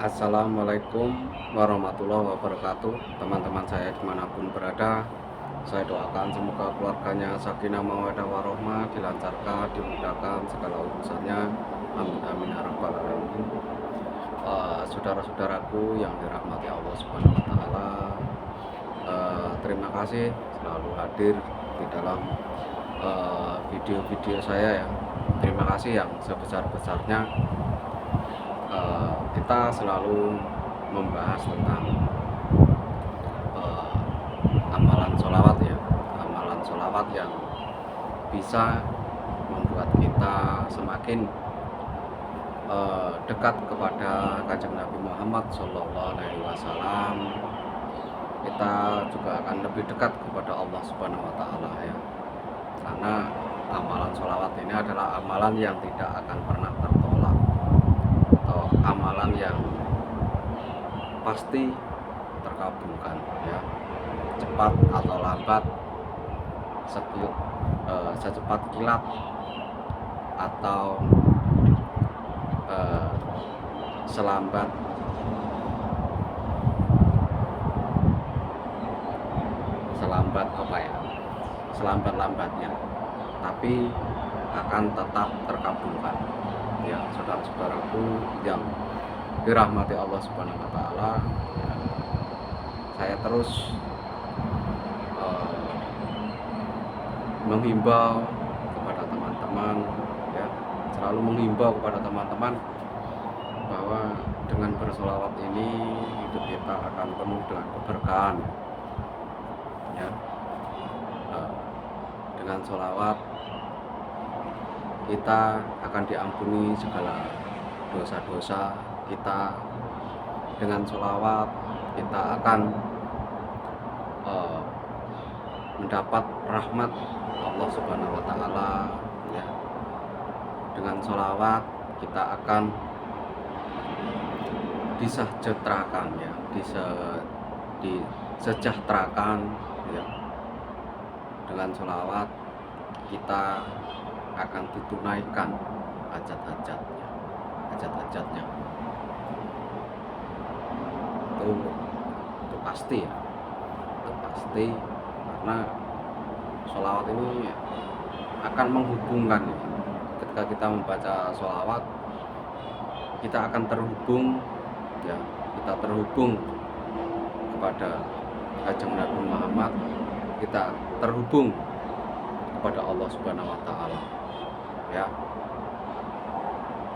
Assalamualaikum warahmatullahi wabarakatuh. Teman-teman saya dimanapun berada, saya doakan semoga keluarganya sakinah mawaddah warohmah, dilancarkan, dimudahkan segala urusannya. Amin amin ya rabbal alamin. Saudara-saudaraku yang dirahmati Allah Subhanahu wa taala, terima kasih selalu hadir di dalam video-video saya ya. Terima kasih yang sebesar-besarnya. Kita selalu membahas tentang amalan sholawat ya, amalan sholawat yang bisa membuat kita semakin dekat kepada Kanjeng Nabi Muhammad Shallallahu Alaihi Wasallam. Kita juga akan lebih dekat kepada Allah Subhanahu Wa Taala ya, karena amalan sholawat ini adalah amalan yang tidak akan pernah tertolak, atau amalan yang pasti terkabulkan ya, cepat atau lambat, secepat kilat atau selambat apa ya, selambat-lambatnya, tapi akan tetap terkabulkan ya, saudara-saudaraku yang dirahmati Allah Subhanahu wa taala. Saya terus menghimbau kepada teman-teman ya, selalu menghimbau kepada teman-teman bahwa dengan bersolawat ini hidup kita akan penuh dengan keberkahan ya. Dengan solawat kita akan diampuni segala dosa-dosa kita. Dengan solawat kita akan mendapat rahmat Allah Subhanahu wa taala ya. Dengan solawat kita akan disejahterakan ya, disejahterakan ya. Dengan solawat kita akan ditunaikan hajat-hajatnya. Itu pasti ya, itu pasti, karena sholawat ini akan menghubungkan ya. Ketika kita membaca sholawat, kita akan terhubung ya, kita terhubung kepada Kanjeng Nabi Muhammad, kita terhubung kepada Allah Subhanahu wa taala ya.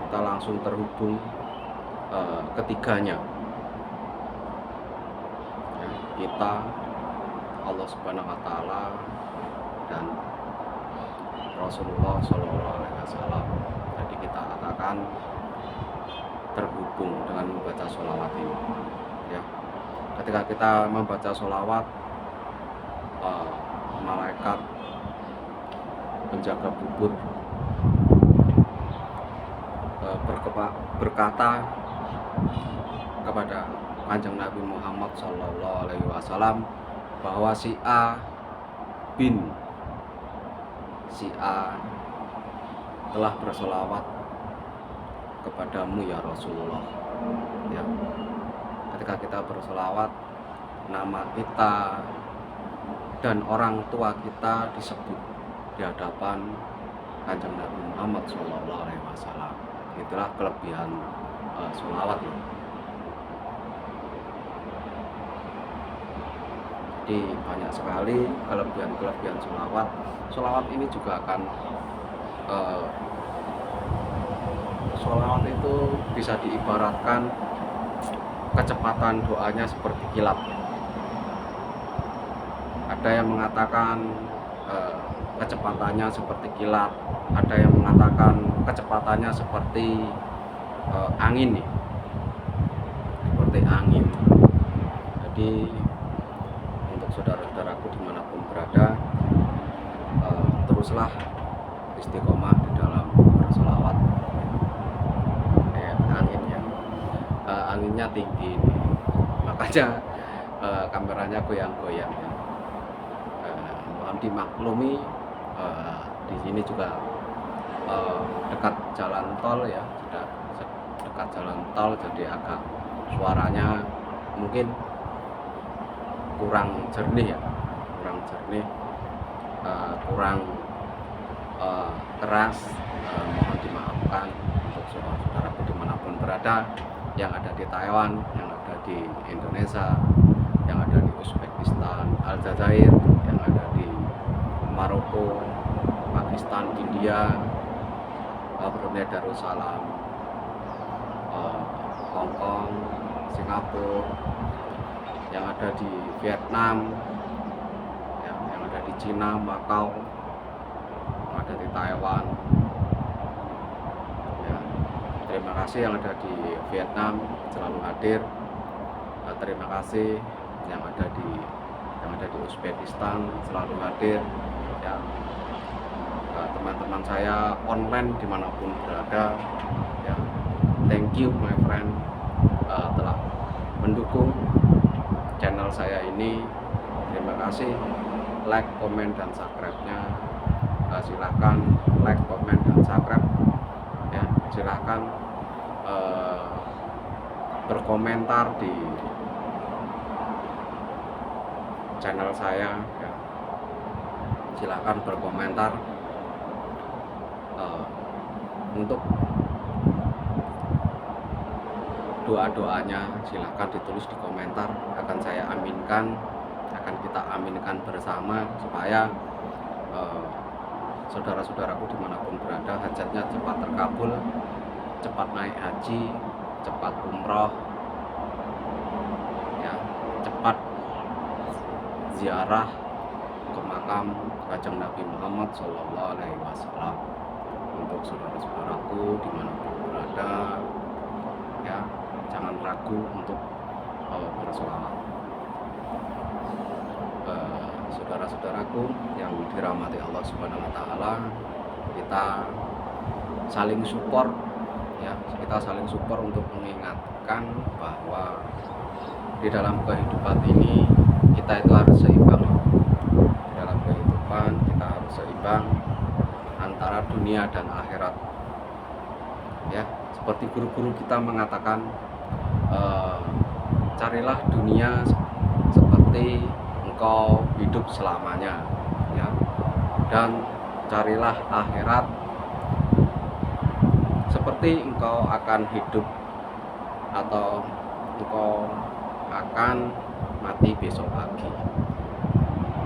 Kita langsung terhubung ketiganya ya, kita, Allah Subhanahu wa taala, dan Rasulullah Shallallahu Alaihi Wasallam. Jadi kita akan terhubung dengan membaca sholawat ini ya. Ketika kita membaca sholawat, malaikat penjaga bubur berkata kepada Kanjeng Nabi Muhammad Shallallahu Alaihi Wasallam bahwa si A telah bersolawat kepadamu ya Rasulullah ya. Ketika kita bersolawat, nama kita dan orang tua kita disebut di hadapan Kanjeng Nabi Muhammad Shallallahu Alaihi Wasallam. Itulah kelebihan sholawat ya. Jadi banyak sekali kelebihan sholawat. Sholawat ini juga akan sholawat itu bisa diibaratkan kecepatan doanya seperti kilat. Ada yang mengatakan kecepatannya seperti kilat, ada yang mengatakan kecepatannya seperti angin nih, seperti angin. Jadi untuk saudara-saudaraku dimanapun berada, teruslah istiqomah di dalam bersolawat. Angin ya, anginnya tinggi nih, makanya kameranya goyang-goyang ya. Mohon dimaklumi, di sini juga dekat jalan tol ya, sudah dekat jalan tol, jadi agak suaranya mungkin kurang jernih ya, kurang jernih, kurang keras, mohon dimaafkan untuk saudara-saudaraku dimanapun berada, yang ada di Taiwan, yang ada di Indonesia, yang ada di Uzbekistan, Aljazair, yang ada di Maroko, Pakistan, India, Brunei Darussalam, Hong Kong, Singapura, yang ada di Vietnam, yang ada di Cina, Macau, yang ada di Taiwan. Ya, terima kasih yang ada di Vietnam selalu hadir. Terima kasih yang ada di Uzbekistan selalu hadir. Ya, teman-teman saya online dimanapun berada. Ya, thank you my friend, telah mendukung channel saya ini. Terima kasih. Like, komen, dan subscribe-nya. Silahkan like, komen, dan subscribe. Ya, silahkan berkomentar di channel saya. Ya. Silahkan berkomentar. Untuk doa-doanya silahkan ditulis di komentar, akan saya aminkan, akan kita aminkan bersama supaya saudara-saudaraku dimanapun berada hajatnya cepat terkabul, cepat naik haji, cepat umroh, ya, cepat ziarah ke makam Kanjeng Nabi Muhammad SAW. Untuk saudara-saudaraku dimanapun berada, ya, jangan ragu untuk bersolawat. Saudara-saudaraku yang dirahmati Allah Subhanahu wa Ta'ala, kita saling support, ya, kita saling support untuk mengingatkan bahwa di dalam kehidupan ini kita itu harus seimbang. Di dalam kehidupan kita harus seimbang antara dunia dan akhirat. Ya, seperti guru-guru kita mengatakan, carilah dunia seperti engkau hidup selamanya, ya, dan carilah akhirat seperti engkau akan hidup atau engkau akan mati besok pagi.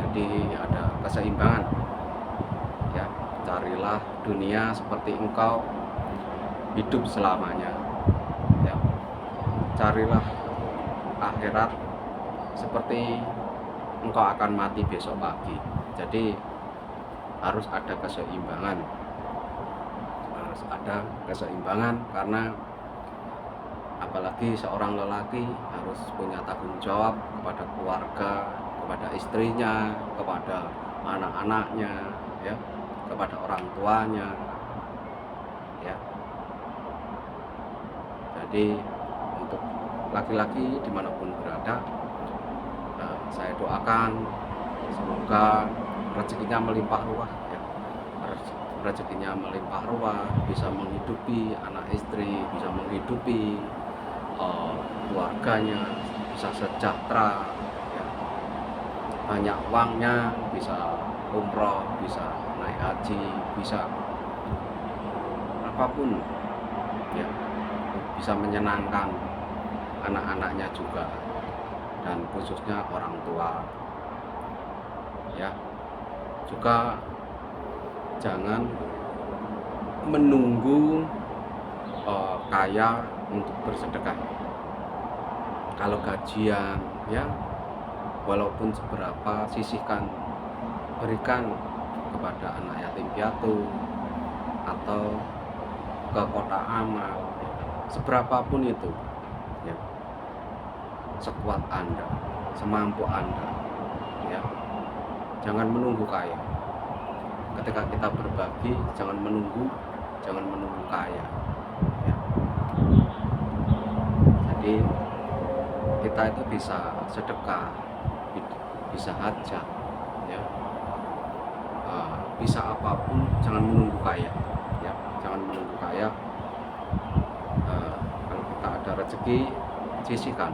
Jadi ada keseimbangan, ya. Carilah dunia seperti engkau hidup selamanya, ya. Carilah akhirat seperti engkau akan mati besok pagi. Jadi harus ada keseimbangan, karena apalagi seorang lelaki harus punya tanggung jawab kepada keluarga, kepada istrinya, kepada anak-anaknya, ya, kepada orang tuanya, ya. Jadi untuk laki-laki dimanapun berada, saya doakan semoga rezekinya melimpah ruah, ya. Rezekinya melimpah ruah, bisa menghidupi anak istri, bisa menghidupi keluarganya, bisa sejahtera, ya. Banyak uangnya, bisa umroh, bisa naik haji, bisa apapun, ya, bisa menyenangkan anak-anaknya juga, dan khususnya orang tua, ya. Juga jangan menunggu kaya untuk bersedekah. Kalau gajian, ya, walaupun seberapa, sisihkan, berikan kepada anak yatim piatu atau ke kotak amal, seberapapun itu, ya, sekuat Anda, semampu Anda, ya. Jangan menunggu kaya. Ketika kita berbagi, jangan menunggu kaya, ya. Jadi kita itu bisa sedekah, bisa hajat, ya, bisa apapun, jangan menunggu kaya, ya, jangan menunggu kaya. Kalau kita ada rezeki, sisihkan,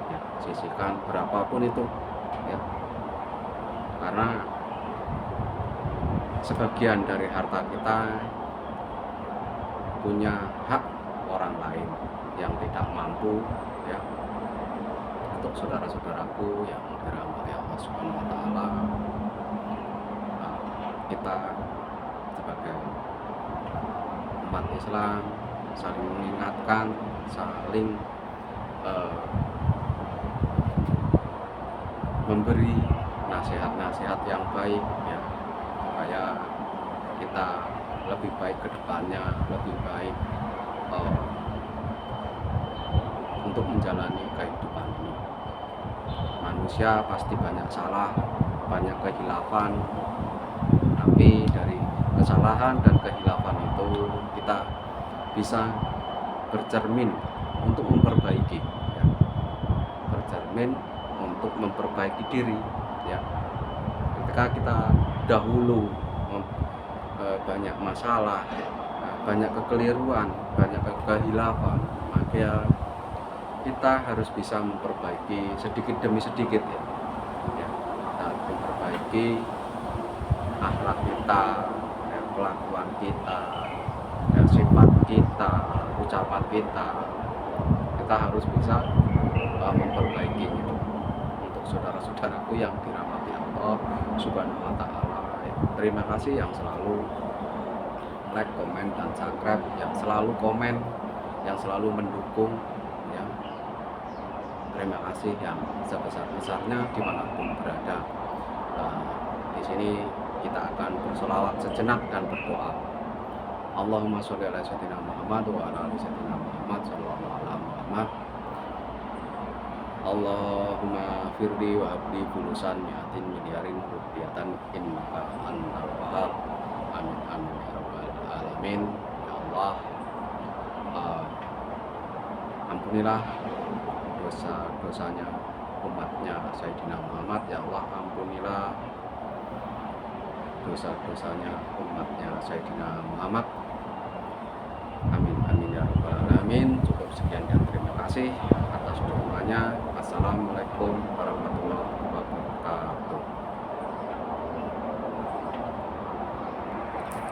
ya, sisihkan berapapun itu, ya, karena sebagian dari harta kita punya hak orang lain yang tidak mampu, ya. Untuk saudara-saudaraku yang dirahmati Allah Subhanahu wa taala, kita sebagai umat Islam saling mengingatkan, saling memberi nasihat-nasihat yang baik, ya, supaya kita lebih baik ke depannya, lebih baik untuk menjalani kehidupan ini. Manusia pasti banyak salah, banyak kehilafan, tapi dari kesalahan dan kehilafan itu kita bisa bercermin untuk memperbaiki, ya. Bercermin untuk memperbaiki diri, ya. Ketika kita dahulu banyak masalah, banyak kekeliruan, banyak kehilafan, maka kita harus bisa memperbaiki sedikit demi sedikit, ya. Kita memperbaiki akhlak kita, ya, kelakuan kita, ya, sifat kita, ucapan kita harus bisa memperbaikinya. Untuk saudara-saudaraku yang dirahmati Allah Subhanahu wa taala, ya, terima kasih yang selalu like, komen, dan subscribe, yang selalu komen, yang selalu mendukung, ya. Terima kasih yang sebesar-besarnya dimanapun berada. Di sini kita akan bersolawat sejenak dan berdoa. Allahumma sholli ala sayyidina Muhammad wa ala ali sayyidina Muhammad sallallahu alaihi Muhammad. Allahumma firli wa habli fulusan mi'atin miliarin rupiatan innaka antal wahhab. Amin amin ya rabbal alamin. Ya Allah, ampunilah dosa-dosanya umatnya Sayyidina Muhammad. Ya Allah, ampunilah dosa-dosanya umatnya Sayyidina Muhammad. Amin amin ya rabbal alamin. Cukup sekian dan terima kasih atas dukungannya. Assalamualaikum warahmatullahi wabarakatuh.